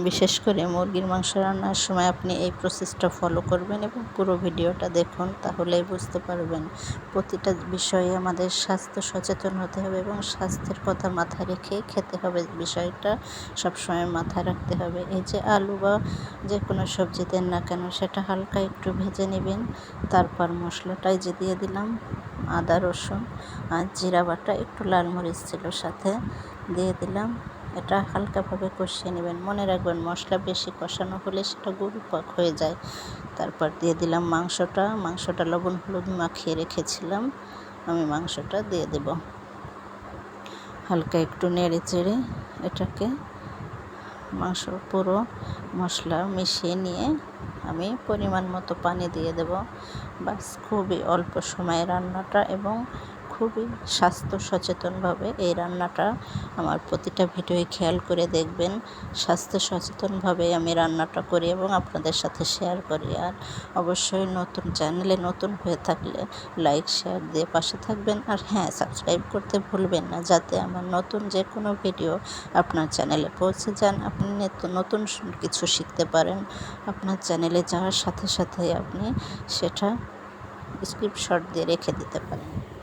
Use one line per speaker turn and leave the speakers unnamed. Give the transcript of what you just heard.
বিশেষ করে মুরগির মাংস রান্নার সময় আপনি এই প্রসেসটা ফলো করবেন এবং পুরো ভিডিওটা দেখুন, তাহলেই বুঝতে পারবেন। প্রতিটা বিষয়ে আমাদের স্বাস্থ্য সচেতন হতে হবে এবং স্বাস্থ্যের কথা মাথায় রেখে খেতে হবে, বিষয়টা সবসময় মাথায় রাখতে হবে। এই যে আলু বা যে কোনো সবজি দেন না কেন সেটা হালকা একটু ভেজে নেবেন। তারপর মশলাটাই যে দিয়ে দিলাম আদা রসুন আর জিরা বাটা, একটু লাল মরিচ ছিল সাথে দিয়ে দিলাম। এটা হালকাভাবে কষিয়ে নেবেন। মনে রাখবেন মশলা বেশি কষানো হলে সেটা গুঁড়োপাক হয়ে যায়। তারপর দিয়ে দিলাম মাংসটা লবণ হলুদ মাখিয়ে রেখেছিলাম, আমি মাংসটা দিয়ে দেব। হালকা একটু নেড়ে চেড়ে এটাকে মাংস পুরো মশলা মিশিয়ে নিয়ে আমি পরিমাণ মতো পানি দিয়ে দেব। বাস, খুবই অল্প সময়ে রান্নাটা এবং খুবই স্বাস্থ্য সচেতনভাবে এই রান্নাটা আমার প্রতিটা ভিডিওয় খেয়াল করে দেখবেন। স্বাস্থ্য সচেতনভাবে আমি রান্নাটা করি এবং আপনাদের সাথে শেয়ার করি। আর অবশ্যই চ্যানেলে নতুন হয়ে থাকলে লাইক শেয়ার দিয়ে পাশে থাকবেন। আর হ্যাঁ, সাবস্ক্রাইব করতে ভুলবেন না, যাতে আমার নতুন যে কোনো ভিডিও আপনার চ্যানেলে পৌঁছে যান, আপনি নতুন কিছু শিখতে পারেন। আপনার চ্যানেলে যাওয়ার সাথে সাথে আপনি সেটা স্ক্রিনশট দিয়ে রেখে দিতে পারেন।